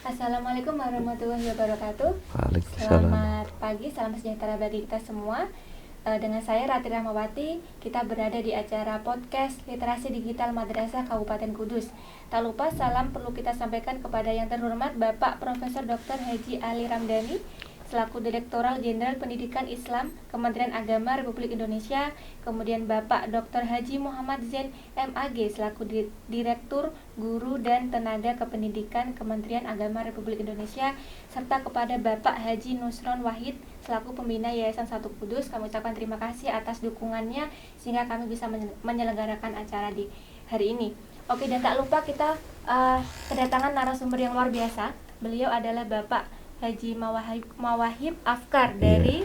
Assalamualaikum warahmatullahi wabarakatuh. Waalaikumsalam. Selamat pagi, salam sejahtera bagi kita semua. Dengan saya Rati Rahmawati, kita berada di acara podcast Literasi Digital Madrasah Kabupaten Kudus. Tak lupa salam perlu kita sampaikan kepada yang terhormat Bapak Profesor Dr. Haji Ali Ramdhani selaku Direktoral Jenderal Pendidikan Islam Kementerian Agama Republik Indonesia, kemudian Bapak Dr. Haji Muhammad Zain MAG selaku Direktur Guru dan Tenaga Kependidikan Kementerian Agama Republik Indonesia, serta kepada Bapak Haji Nusron Wahid selaku Pembina Yayasan Satu Kudus. Kami ucapkan terima kasih atas dukungannya sehingga kami bisa menyelenggarakan acara di hari ini. Oke, dan tak lupa kita kedatangan narasumber yang luar biasa. Beliau adalah Bapak Haji Mawahib Afkar dari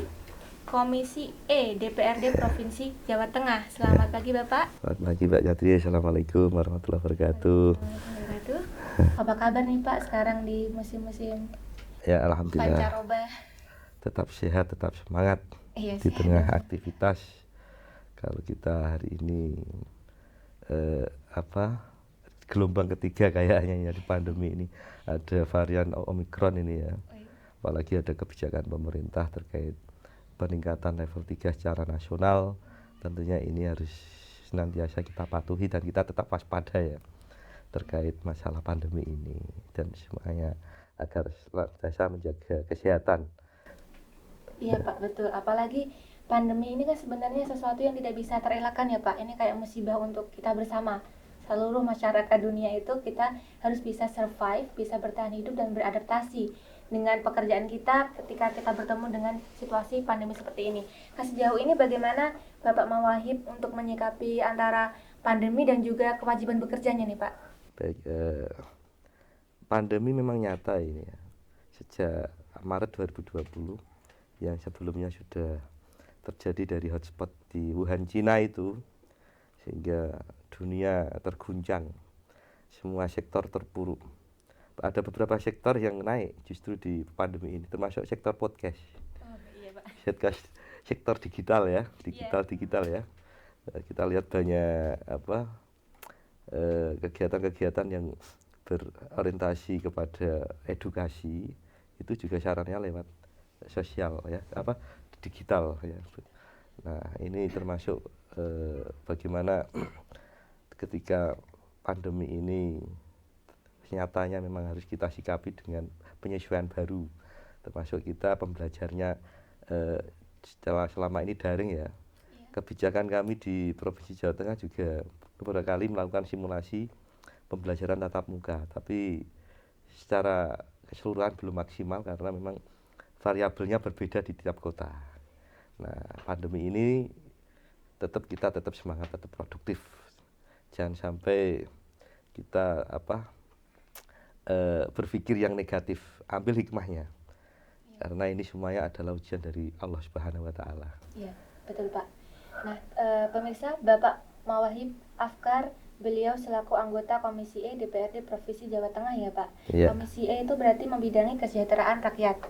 Komisi E DPRD Provinsi Jawa Tengah. Selamat pagi Bapak. Selamat pagi Mbak Jatri. Assalamualaikum warahmatullahi wabarakatuh. Apa kabar nih Pak sekarang di musim-musim Ya alhamdulillah. pancaroba? Tetap sehat, tetap semangat Iya, di tengah aktivitas. Kalau kita hari ini gelombang ketiga kayaknya ya di pandemi ini, ada varian Omikron ini ya. Apalagi ada kebijakan pemerintah terkait peningkatan level 3 secara nasional. Tentunya ini harus senantiasa kita patuhi dan kita tetap waspada ya terkait masalah pandemi ini, dan semuanya agar senantiasa menjaga kesehatan. Iya Pak, betul. Apalagi pandemi ini kan sebenarnya sesuatu yang tidak bisa terelakkan ya Pak. Ini kayak musibah untuk kita bersama. Seluruh masyarakat dunia itu kita harus bisa survive, bisa bertahan hidup dan beradaptasi dengan pekerjaan kita ketika kita bertemu dengan situasi pandemi seperti ini. Nah, sejauh ini bagaimana Bapak Mawahib untuk menyikapi antara pandemi dan juga kewajiban bekerjanya nih Pak? Baik, pandemi memang nyata ini ya. Sejak Maret 2020 yang sebelumnya sudah terjadi dari hotspot di Wuhan, Cina itu, sehingga dunia terguncang, semua sektor terpuruk. Ada beberapa sektor yang naik justru di pandemi ini, termasuk sektor podcast. Iya, Pak. Sektor digital ya, digital ya. Kita lihat banyak kegiatan-kegiatan yang berorientasi kepada edukasi, itu juga sarannya lewat sosial ya, digital ya. Nah, ini termasuk bagaimana ketika pandemi ini nyatanya memang harus kita sikapi dengan penyesuaian baru, termasuk kita pembelajarnya selama ini daring ya. Kebijakan kami di Provinsi Jawa Tengah juga beberapa kali melakukan simulasi pembelajaran tatap muka, tapi secara keseluruhan belum maksimal karena memang variabelnya berbeda di tiap kota. Nah, pandemi ini kita tetap semangat, tetap produktif. Jangan sampai kita berpikir yang negatif, ambil hikmahnya. Karena ini semuanya adalah ujian dari Allah Subhanahu wa taala. Iya, betul Pak. Nah, pemirsa, Bapak Mawahib Afkar, beliau selaku anggota Komisi E DPRD Provinsi Jawa Tengah ya Pak. Ya. Komisi E itu berarti membidangi kesejahteraan rakyat.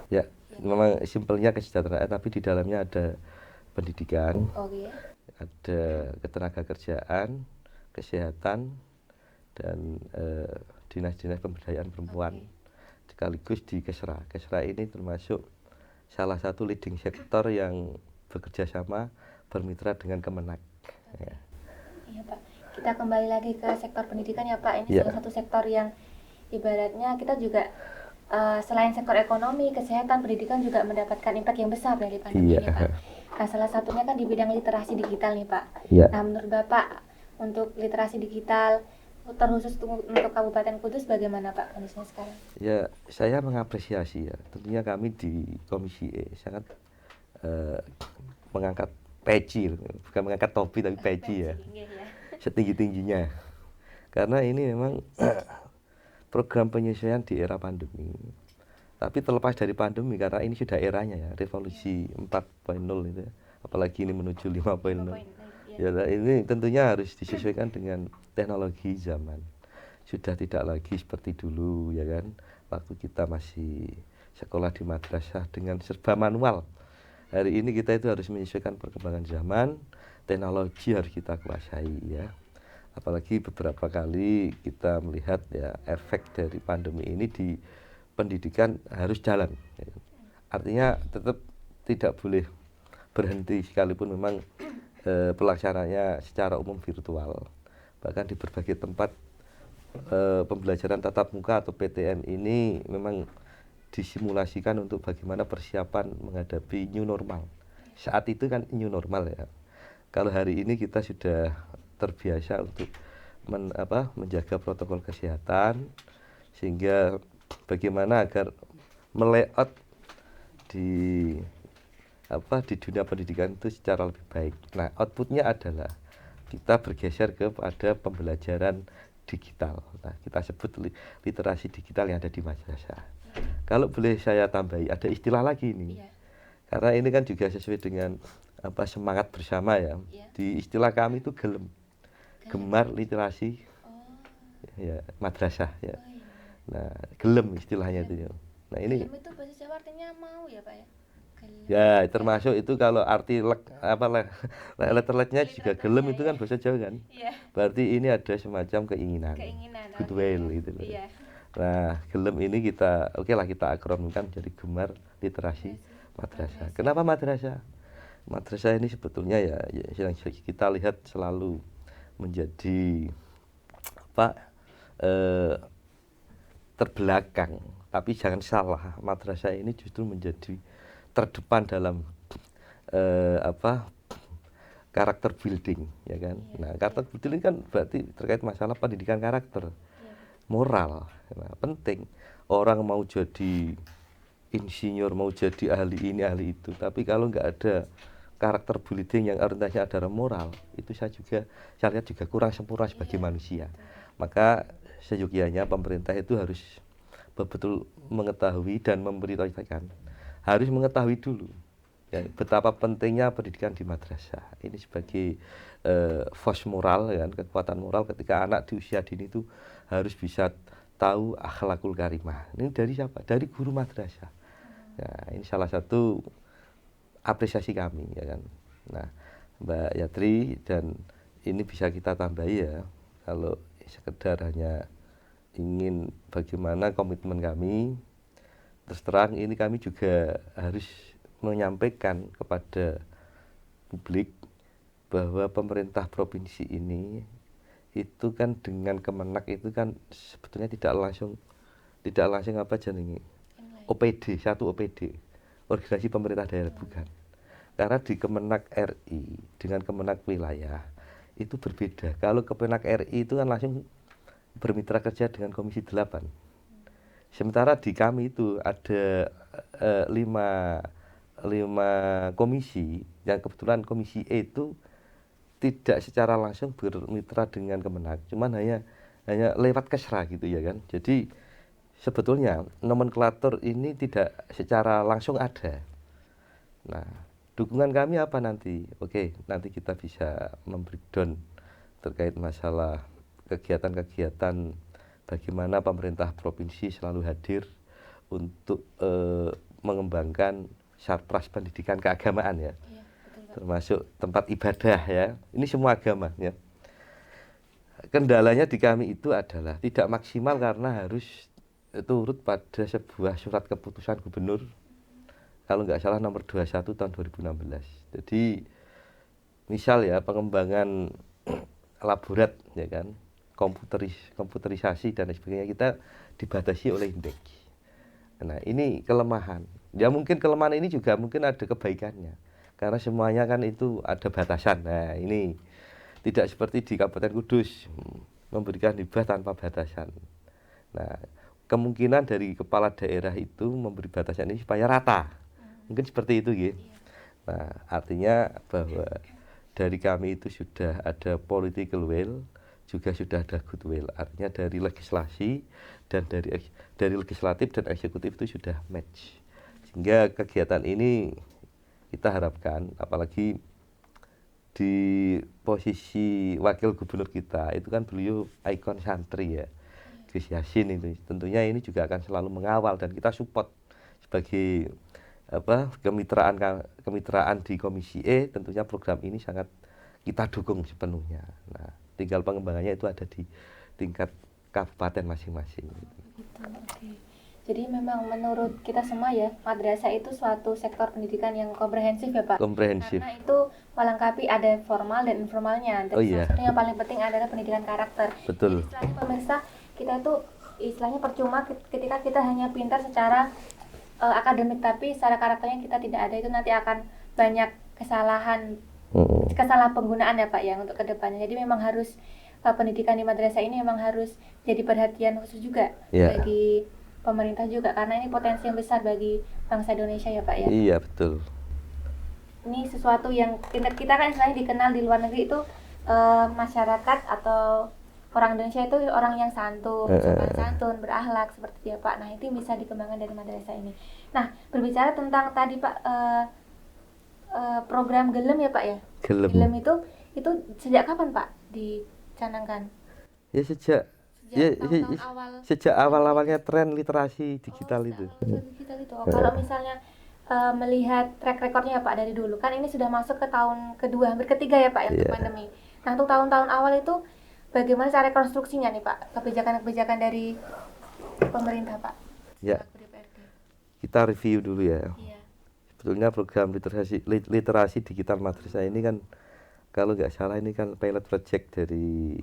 Ya, memang simpelnya kesejahteraan, tapi di dalamnya ada pendidikan, ada ketenagakerjaan, kesehatan, dan dinas-dinas pemberdayaan perempuan. Sekaligus di Kesra. Kesra ini termasuk salah satu leading sektor yang bekerja sama bermitra dengan Kemenak. Ya. Iya Pak. Kita kembali lagi ke sektor pendidikan ya Pak. Ini salah satu sektor yang ibaratnya kita juga selain sektor ekonomi, kesehatan, pendidikan juga mendapatkan impact yang besar dari pandemi ini Pak. Nah, salah satunya kan di bidang literasi digital nih Pak. Nah, menurut Bapak untuk literasi digital terkhusus untuk Kabupaten Kudus bagaimana Pak kondisinya sekarang? Ya, saya mengapresiasi ya. Tentunya kami di Komisi E sangat mengangkat peci, bukan mengangkat topi tapi peci ya. Setinggi-tingginya. Karena ini memang program penyesuaian di era pandemi. Tapi terlepas dari pandemi, karena ini sudah eranya ya, revolusi 4.0 itu. Apalagi ini menuju 5.0. Ya, ini tentunya harus disesuaikan dengan teknologi zaman. Sudah tidak lagi seperti dulu ya kan, waktu kita masih sekolah di madrasah dengan serba manual. Hari ini kita itu harus menyesuaikan perkembangan zaman, teknologi harus kita kuasai ya. Apalagi beberapa kali kita melihat ya efek dari pandemi ini di pendidikan harus jalan. Artinya tetap tidak boleh berhenti sekalipun memang pelaksananya secara umum virtual. Bahkan di berbagai tempat pembelajaran tatap muka atau PTM ini memang disimulasikan untuk bagaimana persiapan menghadapi new normal. Saat itu kan new normal ya. Kalau hari ini kita sudah terbiasa untuk menjaga protokol kesehatan, sehingga bagaimana agar melayout di di dunia pendidikan itu secara lebih baik. Nah, outputnya adalah kita bergeser kepada pembelajaran digital. Nah, kita sebut literasi digital yang ada di madrasah. Kalau boleh saya tambahi, ada istilah lagi ini. Karena ini kan juga sesuai dengan semangat bersama ya. Di istilah kami itu gemar literasi ya madrasah ya. Nah, gelem istilahnya itu ya. Nah, ini gelem itu bahasa Jawa artinya mau ya, Pak ya? Gelem. Ya, termasuk itu kalau arti letterletnya juga gelem itu kan bahasa Jawa kan. Iya. Berarti ini ada semacam keinginan. Goodwill gitu loh. Iya. Nah, gelem ini kita lah kita akronimkan jadi gemar literasi madrasah. Kenapa madrasah? Madrasah ini sebetulnya ya yang kita lihat selalu menjadi terbelakang, tapi jangan salah, madrasah ini justru menjadi terdepan dalam karakter building ya kan. Nah, karakter building kan berarti terkait masalah pendidikan karakter, moral. Nah, penting orang mau jadi insinyur, mau jadi ahli ini ahli itu, tapi kalau nggak ada karakter building yang orientasinya adalah moral, itu saya lihat juga kurang sempurna sebagai manusia. Maka seyogyanya pemerintah itu harus betul-betul mengetahui dan memberitahukan, harus mengetahui dulu ya, betapa pentingnya pendidikan di madrasah ini sebagai force moral ya, kekuatan moral ketika anak di usia dini itu harus bisa tahu akhlakul karimah. Ini dari siapa? Dari guru madrasah. Ya, ini salah satu apresiasi kami ya kan. Nah, Mbak Yatri, dan ini bisa kita tambahi ya, kalau sekedar hanya ingin bagaimana komitmen kami, terus terang ini kami juga harus menyampaikan kepada publik bahwa pemerintah provinsi ini itu kan dengan Kemenak itu kan sebetulnya tidak langsung OPD, satu OPD, organisasi pemerintah daerah, bukan. Karena di Kemenak RI dengan Kemenak wilayah itu berbeda. Kalau Kemenak RI itu kan langsung bermitra kerja dengan Komisi 8. Sementara di kami itu ada 5 komisi, yang kebetulan Komisi E itu tidak secara langsung bermitra dengan Kemenak, cuman hanya lewat kesra gitu ya kan. Jadi sebetulnya nomenklatur ini tidak secara langsung ada. Nah, dukungan kami apa nanti? Oke, nanti kita bisa membreakdown terkait masalah kegiatan-kegiatan bagaimana pemerintah provinsi selalu hadir untuk mengembangkan sarpras pendidikan keagamaan ya. Iya, betul, termasuk tempat ibadah ya. Ini semua agama ya. Kendalanya di kami itu adalah tidak maksimal karena harus turut pada sebuah surat keputusan gubernur, kalau nggak salah nomor 21 tahun 2016. Jadi misal ya pengembangan laborat ya kan, komputerisasi dan sebagainya, kita dibatasi oleh indeks. Nah, ini kelemahan. Ya mungkin kelemahan ini juga mungkin ada kebaikannya, karena semuanya kan itu ada batasan. Nah, ini tidak seperti di Kabupaten Kudus memberikan hibah tanpa batasan. Nah, kemungkinan dari kepala daerah itu memberi batasan ini supaya rata. Mungkin seperti itu gitu. Nah, artinya bahwa dari kami itu sudah ada political will, juga sudah ada goodwill. Artinya dari legislasi dan dari legislatif dan eksekutif itu sudah match. Sehingga kegiatan ini kita harapkan, apalagi di posisi wakil gubernur kita itu kan beliau ikon santri ya, Gus Yassin itu. Tentunya ini juga akan selalu mengawal dan kita support sebagai kemitraan di Komisi E. Tentunya program ini sangat kita dukung sepenuhnya. Nah, tinggal pengembangannya itu ada di tingkat kabupaten masing-masing. Oke. Jadi memang menurut kita semua ya, madrasah itu suatu sektor pendidikan yang komprehensif ya Pak. Komprehensif. Karena itu melengkapi ada formal dan informalnya. Dan Oh iya. salah satu yang paling penting adalah pendidikan karakter. Betul. Jadi istilahnya pemirsa, kita itu istilahnya percuma ketika kita hanya pintar secara akademik, tapi secara karakternya kita tidak ada, itu nanti akan banyak kesalahan penggunaan ya Pak ya untuk kedepannya. Jadi memang harus pendidikan di madrasah ini memang harus jadi perhatian khusus juga bagi pemerintah juga, karena ini potensi yang besar bagi bangsa Indonesia ya Pak ya. Iya betul. Ini sesuatu yang kita kan istilahnya dikenal di luar negeri itu masyarakat atau orang Indonesia itu orang yang santun, sopan santun, berakhlak seperti itu ya Pak. Nah itu bisa dikembangkan dari madrasah ini. Nah berbicara tentang tadi Pak program Gelem ya Pak ya. Gelem itu sejak kapan Pak dicanangkan? Ya sejak awal-awalnya tren literasi digital itu. Digital itu. Kalau misalnya melihat track recordnya ya Pak dari dulu, kan ini sudah masuk ke tahun kedua, hampir ketiga ya Pak untuk pandemi. Nah untuk tahun-tahun awal itu bagaimana cara rekonstruksinya nih Pak, kebijakan-kebijakan dari pemerintah Pak? Ya, kita review dulu ya. Sebetulnya program literasi digital madrasah ini kan kalau nggak salah ini kan pilot project dari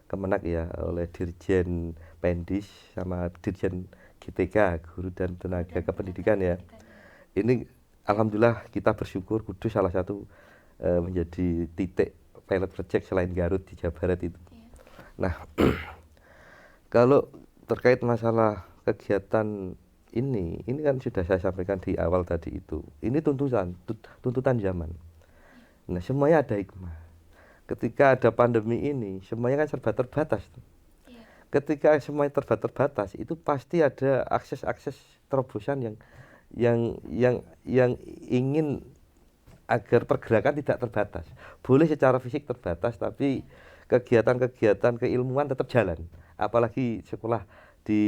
Kemenak ya, oleh Dirjen Pendis sama Dirjen GTK, Guru dan Tenaga Kependidikan ya. Ini alhamdulillah kita bersyukur Kudus salah satu menjadi titik pilot project selain Garut di Jawa Barat itu. Nah, kalau terkait masalah kegiatan ini kan sudah saya sampaikan di awal tadi itu. Ini tuntutan zaman. Nah, semuanya ada hikmah. Ketika ada pandemi ini, semuanya kan serba terbatas. Ketika semuanya terbatas, itu pasti ada akses terobosan yang ingin agar pergerakan tidak terbatas. Boleh secara fisik terbatas, tapi kegiatan-kegiatan keilmuan tetap jalan. Apalagi sekolah di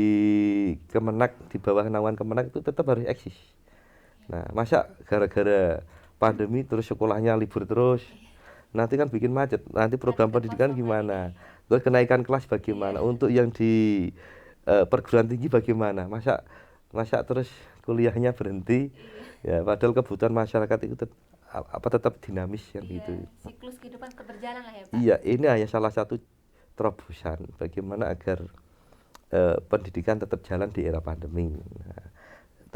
Kemenak, di bawah naungan Kemenak itu tetap harus eksis. Nah, masa gara-gara pandemi terus sekolahnya libur terus? Nanti kan bikin macet. Nanti program pendidikan gimana? Terus kenaikan kelas bagaimana? Untuk yang di perguruan tinggi bagaimana? Masa terus kuliahnya berhenti? Ya, padahal kebutuhan masyarakat itu tetap dinamis yang gitu. Siklus kehidupan berjalan lah ya Pak. Iya, ini hanya salah satu terobosan bagaimana agar pendidikan tetap jalan di era pandemi. Nah,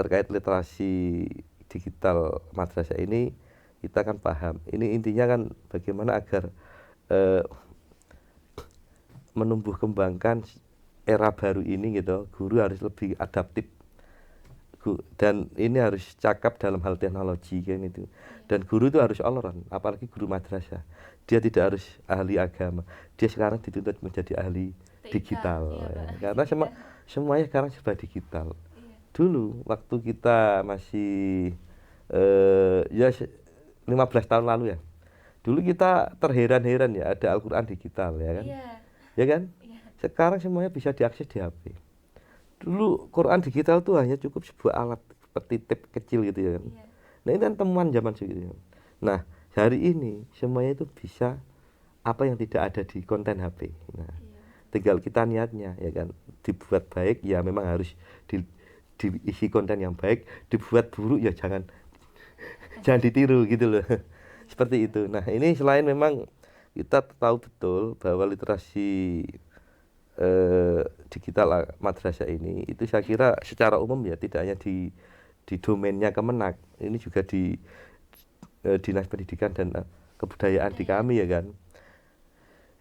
terkait literasi digital madrasah ini kita kan paham. Ini intinya kan bagaimana agar menumbuh kembangkan era baru ini gitu. Guru harus lebih adaptif. Dan ini harus cakap dalam hal teknologi kan itu. Dan guru itu harus all around, apalagi guru madrasah. Dia tidak harus ahli agama. Dia sekarang dituntut menjadi ahli digital. Ya. Karena semuanya sekarang serba digital. Dulu waktu kita masih 15 tahun lalu ya. Dulu kita terheran-heran ya ada Al-Qur'an digital ya kan. Ya kan? Sekarang semuanya bisa diakses di HP. Dulu Quran digital tuh hanya cukup sebuah alat seperti tab kecil gitu ya kan. Nah, ini kan temuan zaman segitu. Nah, hari ini semuanya itu bisa apa yang tidak ada di konten HP. Nah, tinggal kita niatnya ya kan. Dibuat baik ya memang harus diisi konten yang baik, dibuat buruk ya jangan ditiru gitu loh. Seperti itu. Nah, ini selain memang kita tahu betul bahwa literasi digital madrasah ini itu saya kira secara umum ya tidak hanya di domainnya Kemenak, ini juga di Dinas Pendidikan dan Kebudayaan di kami ya kan.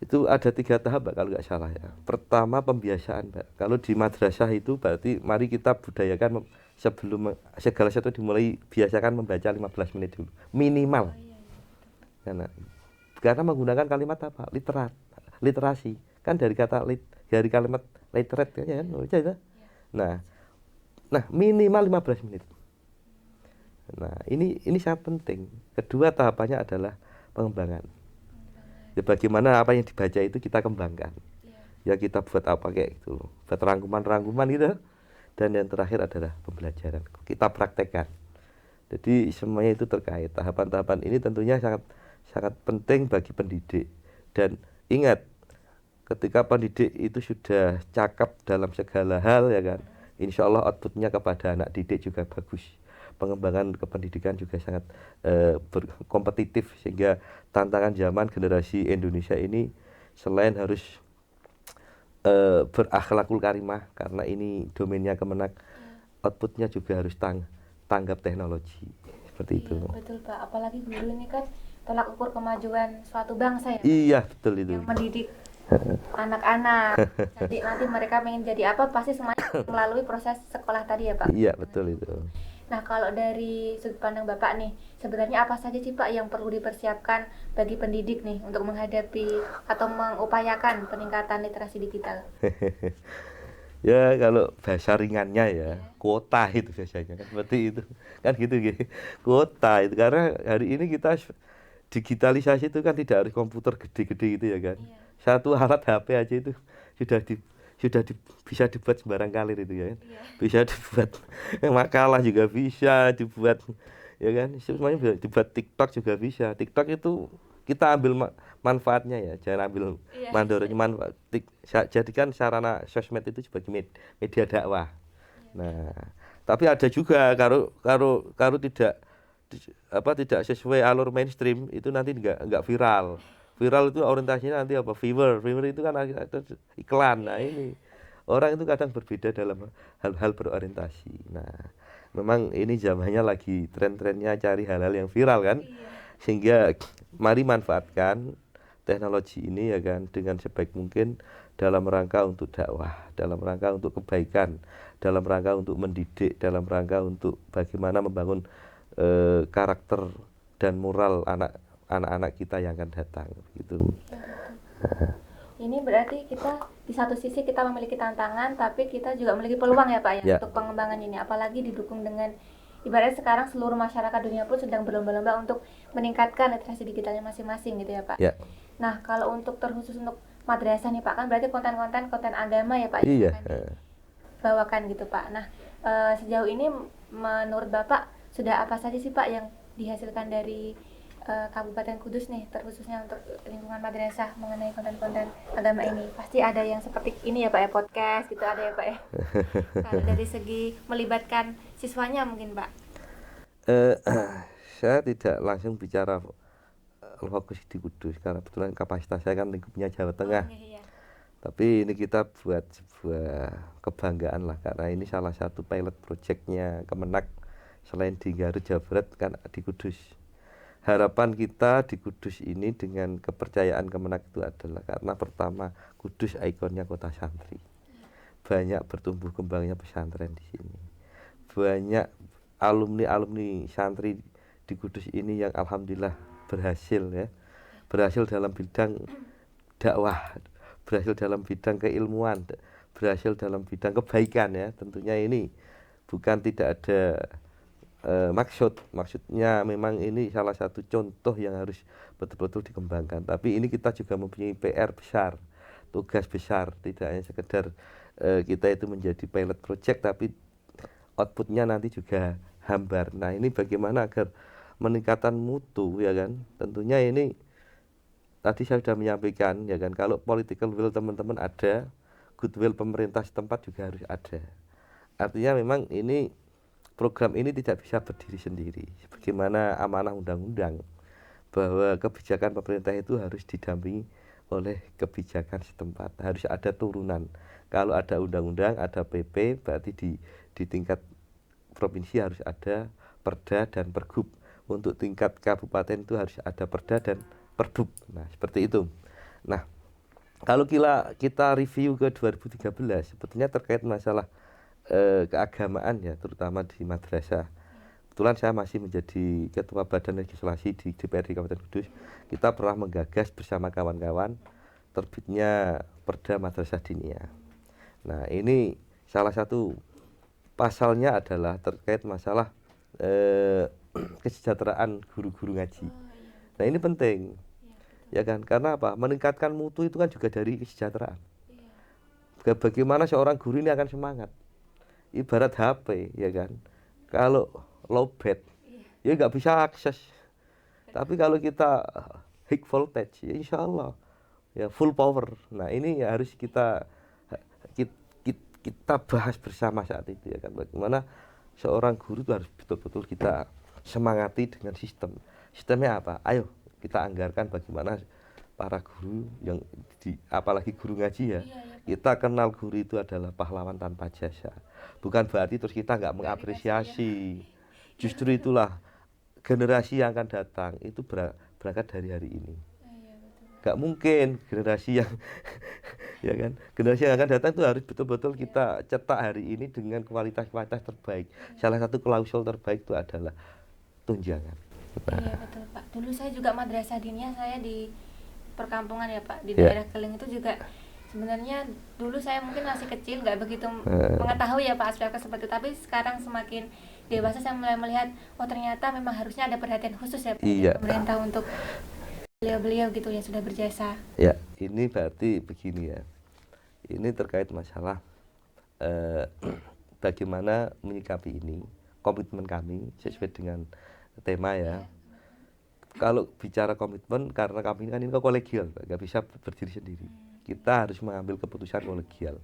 Itu ada 3 tahap Mbak kalau nggak salah ya. Pertama pembiasaan Mbak. Kalau di madrasah itu berarti mari kita budayakan sebelum segala sesuatu dimulai biasakan membaca 15 menit dulu minimal. Karena menggunakan kalimat apa? Literasi. Kan dari kalimat literate kan ya kan. Nah, minimal 15 menit. Nah, ini sangat penting. Kedua tahapannya adalah pengembangan. Ya bagaimana apa yang dibaca itu kita kembangkan. Ya kita buat apa kayak gitu. Buat rangkuman gitu. Dan yang terakhir adalah pembelajaran. Kita praktekkan. Jadi semuanya itu terkait. Tahapan-tahapan ini tentunya sangat penting bagi pendidik. Dan ingat, ketika pendidik itu sudah cakap dalam segala hal ya kan, insya Allah outputnya kepada anak didik juga bagus. Pengembangan kependidikan juga sangat kompetitif, sehingga tantangan zaman generasi Indonesia ini selain harus berakhlakul karimah, karena ini domainnya Kemenak, outputnya juga harus tanggap teknologi seperti itu. Betul Pak, apalagi guru ini kan tolak ukur kemajuan suatu bangsa ya. Iya betul itu. Yang mendidik anak-anak, jadi nanti mereka ingin jadi apa pasti semuanya melalui proses sekolah tadi ya Pak. Iya betul itu. Nah kalau dari sudut pandang Bapak nih, sebenarnya apa saja sih Pak yang perlu dipersiapkan bagi pendidik nih untuk menghadapi atau mengupayakan peningkatan literasi digital? Ya kalau bahasa ringannya ya kuota itu biasanya kan seperti itu kan gitu. Kuota itu karena hari ini kita digitalisasi itu kan tidak harus komputer gede-gede gitu ya kan. Satu alat HP aja itu bisa dibuat sembarang kalir itu ya kan. Bisa dibuat makalah juga bisa dibuat ya kan, semuanya bisa dibuat. TikTok juga bisa. TikTok itu kita ambil manfaatnya ya, jangan ambil mandornya. Manfaat jadikan sarana sosmed itu sebagai media dakwah. Nah tapi ada juga kalau tidak sesuai alur mainstream itu nanti enggak viral. Viral itu orientasinya nanti apa? Viewer itu kan ada iklan. Nah ini orang itu kadang berbeda dalam hal-hal berorientasi. Nah memang ini zamannya lagi tren-trennya cari hal-hal yang viral kan, sehingga mari manfaatkan teknologi ini ya kan dengan sebaik mungkin dalam rangka untuk dakwah, dalam rangka untuk kebaikan, dalam rangka untuk mendidik, dalam rangka untuk bagaimana membangun karakter dan moral anak-anak kita yang akan datang gitu. Ini berarti kita di satu sisi kita memiliki tantangan, tapi kita juga memiliki peluang ya Pak ya untuk pengembangan ini, apalagi didukung dengan ibaratnya sekarang seluruh masyarakat dunia pun sedang berlomba-lomba untuk meningkatkan literasi digitalnya masing-masing gitu ya Pak. Nah kalau untuk terkhusus untuk madrasah nih Pak, kan berarti konten agama ya Pak yang akan dibawakan gitu Pak. Nah sejauh ini menurut Bapak sudah apa saja sih Pak yang dihasilkan dari Kabupaten Kudus nih, terkhususnya untuk lingkungan madrasah mengenai konten-konten agama ini? Pasti ada yang seperti ini ya Pak ya, podcast gitu ada ya Pak ya. Kalau dari segi melibatkan siswanya mungkin Pak. Saya tidak langsung bicara fokus di Kudus karena kebetulan kapasitas saya kan lingkupnya Jawa Tengah. Tapi ini kita buat sebuah kebanggaan lah, karena ini salah satu pilot projectnya Kemenak selain di Garut Jawa Barat kan di Kudus. Harapan kita di Kudus ini dengan kepercayaan Kemenak itu adalah karena pertama Kudus ikonnya kota santri, banyak bertumbuh kembangnya pesantren di sini, banyak alumni santri di Kudus ini yang alhamdulillah berhasil dalam bidang dakwah, berhasil dalam bidang keilmuan, berhasil dalam bidang kebaikan ya. Tentunya ini bukan tidak ada maksudnya memang ini salah satu contoh yang harus betul-betul dikembangkan. Tapi ini kita juga mempunyai PR besar, tugas besar, tidak hanya sekedar kita itu menjadi pilot project, tapi outputnya nanti juga hambar. Nah ini bagaimana agar meningkatkan mutu ya kan. Tentunya ini tadi saya sudah menyampaikan ya kan, kalau political will teman-teman ada, goodwill pemerintah setempat juga harus ada. Artinya memang ini program ini tidak bisa berdiri sendiri. Bagaimana amanah undang-undang bahwa kebijakan pemerintah itu harus didampingi oleh kebijakan setempat, harus ada turunan. Kalau ada undang-undang, ada PP, berarti di tingkat provinsi harus ada perda dan pergub. Untuk tingkat kabupaten itu harus ada perda dan perdub. Nah seperti itu. Nah kalau kita review ke 2013 sebetulnya terkait masalah keagamaan ya, terutama di madrasah. Kebetulan saya masih menjadi ketua badan legislasi di DPRD Kabupaten Kudus. Kita pernah menggagas bersama kawan-kawan terbitnya Perda Madrasah Diniyah. Nah ini salah satu pasalnya adalah terkait masalah kesejahteraan guru-guru ngaji. Nah ini penting ya kan, karena apa? Meningkatkan mutu itu kan juga dari kesejahteraan. Bagaimana seorang guru ini akan semangat. Ibarat HP ya kan, kalau lowbat ya nggak bisa akses, tapi kalau kita high voltage ya insya Allah ya full power. Nah ini ya harus kita bahas bersama saat itu ya kan, bagaimana seorang guru itu harus betul-betul kita semangati dengan sistem. Sistemnya apa? Ayo kita anggarkan bagaimana para guru yang apalagi guru ngaji ya, kita kenal guru itu adalah pahlawan tanpa jasa. Bukan berarti terus kita nggak mengapresiasi. Justru itulah generasi yang akan datang itu berangkat dari hari ini. Gak mungkin generasi yang ya kan, generasi yang akan datang itu harus betul-betul kita cetak hari ini dengan kualitas-kualitas terbaik. Salah satu klausul terbaik itu adalah tunjangan. Iya betul Pak. Dulu saya juga madrasah diniyah, saya di perkampungan ya Pak, di daerah Keling itu juga. Sebenarnya dulu saya mungkin masih kecil, nggak begitu mengetahui ya Pak aspek seperti itu. Tapi sekarang semakin dewasa saya mulai melihat, oh ternyata memang harusnya ada perhatian khusus ya Pak, pemerintah untuk beliau-beliau gitu yang sudah berjasa. Ya, ini berarti begini ya. Ini terkait masalah bagaimana menyikapi ini, komitmen kami sesuai dengan tema ya. Kalau bicara komitmen, karena kami ini kan kolegial, nggak bisa berdiri sendiri. Kita harus mengambil keputusan kolegial.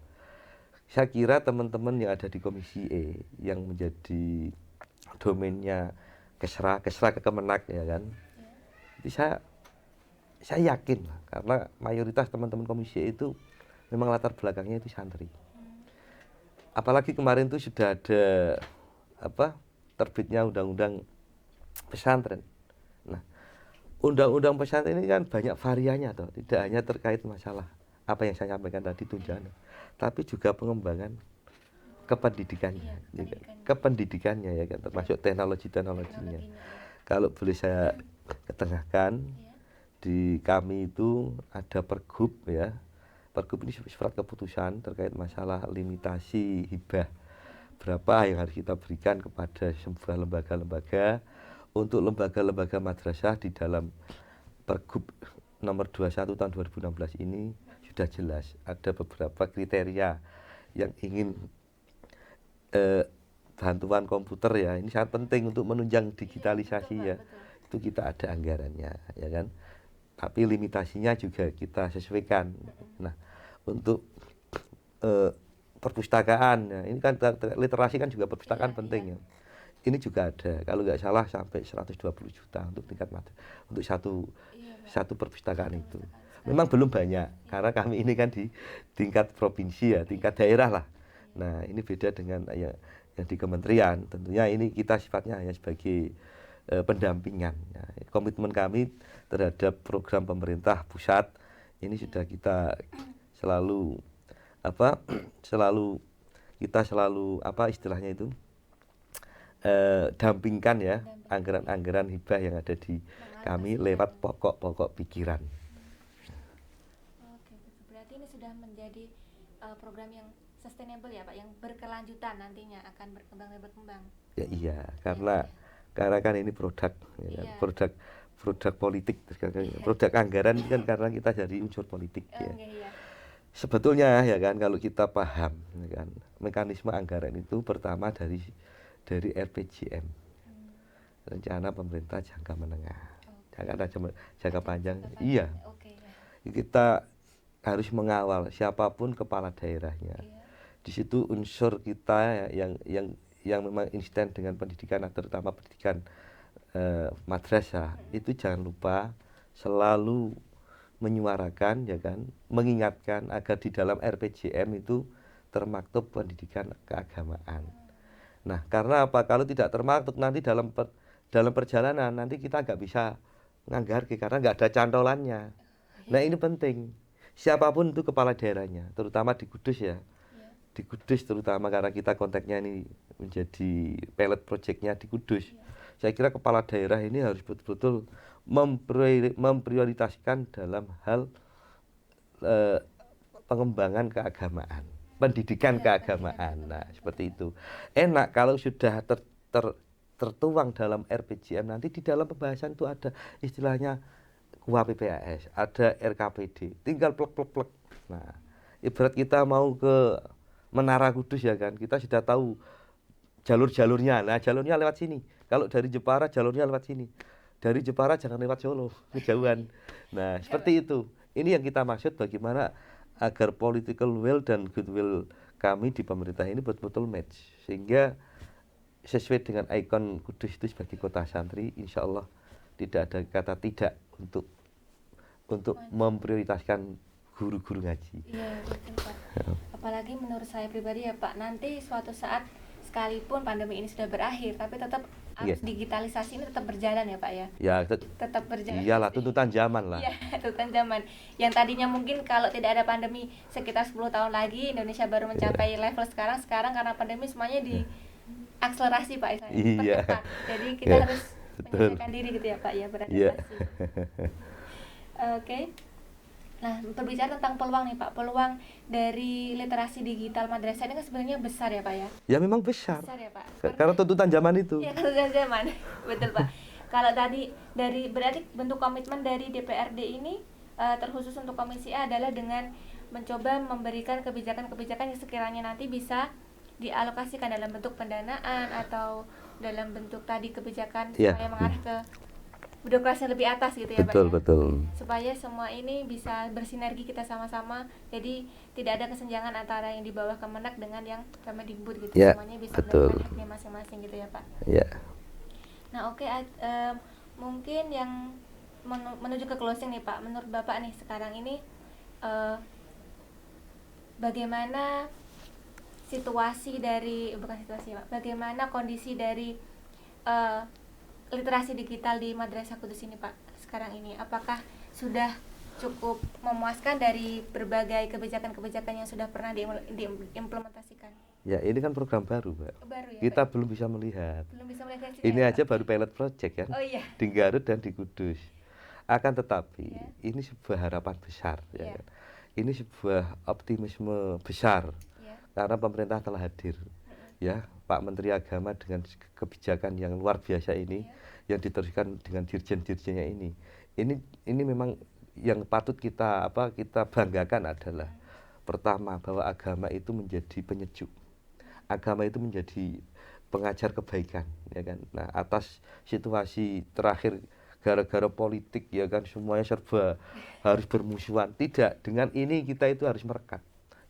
Saya kira teman-teman yang ada di Komisi E yang menjadi domainnya Kesra ke Kemenak ya kan. Jadi saya yakin karena mayoritas teman-teman Komisi E itu memang latar belakangnya itu santri. Apalagi kemarin itu sudah ada terbitnya undang-undang pesantren. Nah, undang-undang pesantren ini kan banyak variannya toh, tidak hanya terkait masalah apa yang saya sampaikan tadi tunjangan, tapi juga pengembangan kependidikannya, kependidikannya ya kan, termasuk teknologinya. Kalau boleh saya ketengahkan, di kami itu ada pergub ya. Pergub ini surat keputusan terkait masalah limitasi hibah. Berapa yang harus kita berikan kepada sebuah lembaga-lembaga. Untuk lembaga-lembaga madrasah di dalam Pergub nomor 21 tahun 2016 ini sudah jelas. Ada beberapa kriteria yang ingin bantuan komputer ya. Ini sangat penting untuk menunjang digitalisasi ya. Itu kita ada anggarannya ya kan. Tapi limitasinya juga kita sesuaikan. Nah, untuk perpustakaan ya, ini kan literasi kan juga perpustakaan penting ya. Ini juga ada, kalau nggak salah sampai 120 juta untuk tingkat untuk satu perpustakaan itu. Memang belum banyak karena kami ini kan di tingkat provinsi ya, tingkat daerah lah. Nah, ini beda dengan yang di kementerian. Tentunya ini kita sifatnya hanya sebagai pendampingan. Nah, komitmen kami terhadap program pemerintah pusat ini sudah kita selalu istilahnya itu dampingkan ya anggaran-anggaran hibah yang ada di kami lewat pokok-pokok pikiran. Oke, berarti ini sudah menjadi program yang sustainable ya Pak, yang berkelanjutan nantinya akan berkembang. Ya iya, karena kan ini produk ya kan? produk politik, produk anggaran kan karena kita jadi unsur politik ya. Sebetulnya ya kan kalau kita paham ya kan, mekanisme anggaran itu pertama dari RPJM, rencana pemerintah jangka menengah, jangka panjang. Iya, kita harus mengawal siapapun kepala daerahnya. Di situ unsur kita yang memang instan dengan pendidikan, terutama pendidikan madrasah itu jangan lupa selalu menyuarakan ya kan, mengingatkan agar di dalam RPJM itu termaktub pendidikan keagamaan. Nah, karena apa? Kalau tidak termaktub nanti dalam perjalanan nanti kita nggak bisa nganggarke karena nggak ada cantolannya. Nah, ini penting. Siapapun itu kepala daerahnya, terutama di Kudus ya. Di Kudus terutama karena kita konteksnya ini menjadi pilot projectnya di Kudus. Saya kira kepala daerah ini harus betul-betul memprioritaskan dalam hal pengembangan keagamaan, pendidikan keagamaan. Nah, seperti itu. Enak kalau sudah tertuang dalam RPJM, nanti di dalam pembahasan itu ada istilahnya KUA-PPAS, ada RKPD, tinggal plek. Nah, ibarat kita mau ke Menara Kudus ya kan, kita sudah tahu jalur-jalurnya. Nah, jalurnya lewat sini. Kalau dari Jepara jalurnya lewat sini. Dari Jepara jangan lewat Solo, kejauhan. Nah, seperti itu. Ini yang kita maksud bagaimana agar political will dan goodwill kami di pemerintah ini betul-betul match, sehingga sesuai dengan ikon Kudus itu sebagai kota santri, insya Allah tidak ada kata tidak untuk memprioritaskan guru-guru ngaji. Iya betul Pak. Apalagi menurut saya pribadi ya Pak, nanti suatu saat sekalipun pandemi ini sudah berakhir, tapi tetap harus digitalisasi ini tetap berjalan ya Pak ya. Ya, Tetap berjalan. iyalah tuntutan zaman lah. Iya, tuntutan zaman. Yang tadinya mungkin kalau tidak ada pandemi sekitar 10 tahun lagi Indonesia baru mencapai level sekarang karena pandemi semuanya diakselerasi Pak istilahnya. Iya. Percepat. Jadi kita harus menyesuaikan diri gitu ya Pak ya, beradaptasi. Oke. Nah, berbicara tentang peluang nih Pak, peluang dari literasi digital madrasah ini kan sebenarnya besar ya Pak ya? Ya memang besar. Besar ya Pak? Karena tuntutan zaman itu. Iya, tuntutan zaman. Betul Pak. Kalau tadi berarti bentuk komitmen dari DPRD ini terkhusus untuk Komisi A adalah dengan mencoba memberikan kebijakan-kebijakan yang sekiranya nanti bisa dialokasikan dalam bentuk pendanaan atau dalam bentuk tadi kebijakan supaya mengarah ke birokrasi lebih atas gitu ya betul, Pak ya? Betul. Supaya semua ini bisa bersinergi kita sama-sama, jadi tidak ada kesenjangan antara yang di bawah Kemenak dengan yang Kemendikbud gitu, semuanya bisa melakukan haknya masing-masing gitu ya Pak. Nah oke, mungkin yang menuju ke closing nih Pak, menurut Bapak nih sekarang ini bagaimana bagaimana kondisi dari literasi digital di Madrasah Kudus ini Pak sekarang ini? Apakah sudah cukup memuaskan dari berbagai kebijakan-kebijakan yang sudah pernah diimplementasikan? Ya ini kan program baru Mbak. Baru ya, kita Pak? belum bisa melihat. Ini ya, aja baru pilot project kan. Di Garut dan di Kudus. Akan tetapi ini sebuah harapan besar ya kan. Ini sebuah optimisme besar karena pemerintah telah hadir. Ya, Pak Menteri Agama dengan kebijakan yang luar biasa ini yang diteruskan dengan dirjen-dirjennya ini memang yang patut kita banggakan adalah pertama bahwa agama itu menjadi penyejuk, agama itu menjadi pengajar kebaikan ya kan. Nah atas situasi terakhir gara-gara politik ya kan semuanya serba harus bermusuhan, tidak, dengan ini kita itu harus merekat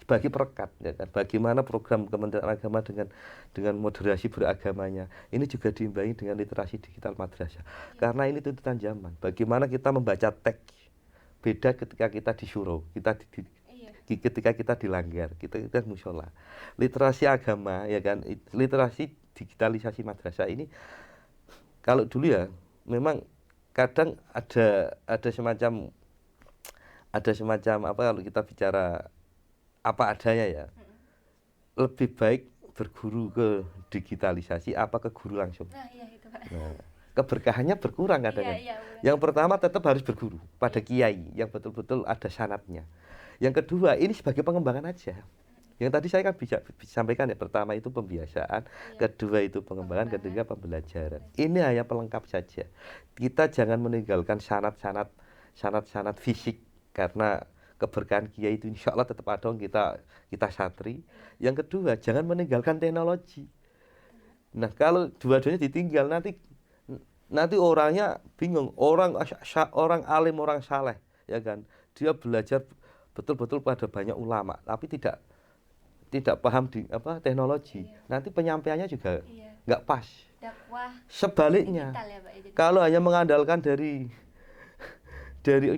bagi perekat ya kan. Bagaimana program Kementerian Agama dengan moderasi beragamanya ini juga diimbangi dengan literasi digital madrasah karena ini tuntutan zaman. Bagaimana kita membaca teks beda ketika kita di surau, ketika kita dilanggar, kita musyola. Literasi agama ya kan, literasi digitalisasi madrasah ini kalau dulu ya memang kadang ada semacam kalau kita bicara apa adanya ya, lebih baik berguru ke digitalisasi apa ke guru langsung. Nah, itu, Pak. Nah, keberkahannya berkurang kadang. Yang pertama tetap harus berguru pada kiai yang betul-betul ada sanatnya. Yang kedua ini sebagai pengembangan aja. Yang tadi saya kan bisa sampaikan ya, pertama itu pembiasaan, kedua itu pengembangan, ketiga pembelajaran. Ini hanya pelengkap saja. Kita jangan meninggalkan sanat fisik karena keberkahan kiai itu insya Allah tetap ada kita santri. Yang kedua jangan meninggalkan teknologi. Nah kalau dua-duanya ditinggal nanti orangnya bingung, orang alim, orang saleh ya kan, dia belajar betul-betul pada banyak ulama tapi tidak paham di teknologi, nanti penyampaiannya juga nggak pas. Sebaliknya kalau hanya mengandalkan dari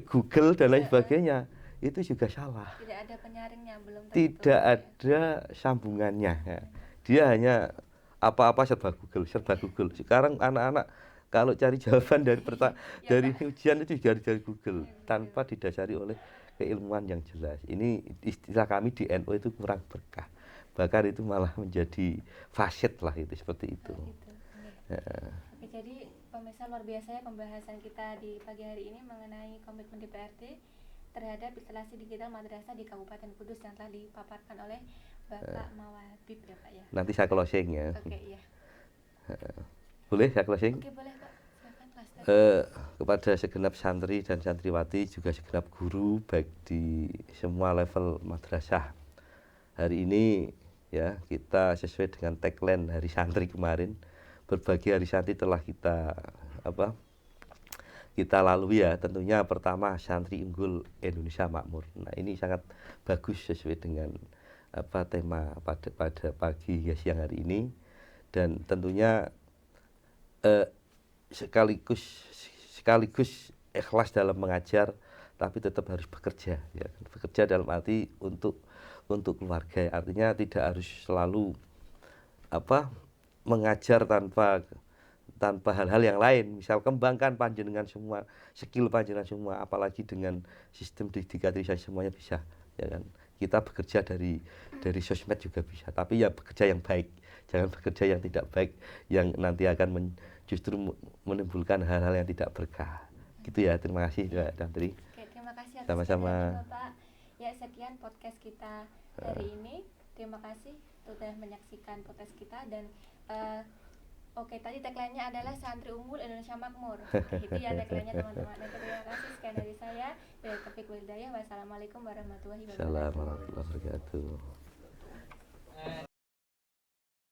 Google dan lain sebagainya itu juga salah. Tidak ada penyaringnya, tidak ada sambungannya ya. Dia hanya apa-apa serba Google. Sekarang anak-anak kalau cari jawaban dari ujian itu dari Google tanpa didasari oleh keilmuan yang jelas. Ini istilah kami di NU itu kurang berkah. Bahkan itu malah menjadi fasid lah, itu seperti itu. Oke, jadi pemirsa, luar biasa ya pembahasan kita di pagi hari ini mengenai komitmen DPRD terhadap literasi digital madrasah di Kabupaten Kudus yang telah dipaparkan oleh Bapak Mawabib ya Pak ya. Nanti saya closing ya. Oke, iya. Boleh saya closing? Oke, boleh Pak. Kepada segenap santri dan santriwati, juga segenap guru baik di semua level madrasah. Hari ini ya kita sesuai dengan tagline Hari Santri kemarin, berbagai hari santri telah kita lalui ya. Tentunya pertama santri unggul Indonesia makmur. Nah ini sangat bagus sesuai dengan tema pada pagi hingga siang hari ini, dan tentunya sekaligus ikhlas dalam mengajar, tapi tetap harus bekerja, ya. Bekerja dalam arti untuk keluarga, artinya tidak harus selalu mengajar tanpa hal-hal yang lain. Misal kembangkan panjenengan semua, skill panjenengan semua, apalagi dengan sistem digitalisasi semuanya bisa, ya kan. Kita bekerja dari sosmed juga bisa, tapi ya bekerja yang baik, jangan bekerja yang tidak baik, yang nanti akan justru menimbulkan hal-hal yang tidak berkah. Gitu ya, terima kasih Mbak Dantri. Oke, terima kasih atas Sama-sama. Bapak. Ya, sekian podcast kita hari ini. Terima kasih sudah menyaksikan podcast kita, dan oke, tadi tagline-nya adalah Santri Unggul Indonesia Makmur. Itu ya tagline-nya teman-teman. Terima kasih, sekian dari saya. Wassalamualaikum warahmatullahi wabarakatuh. Assalamualaikum warahmatullahi wabarakatuh.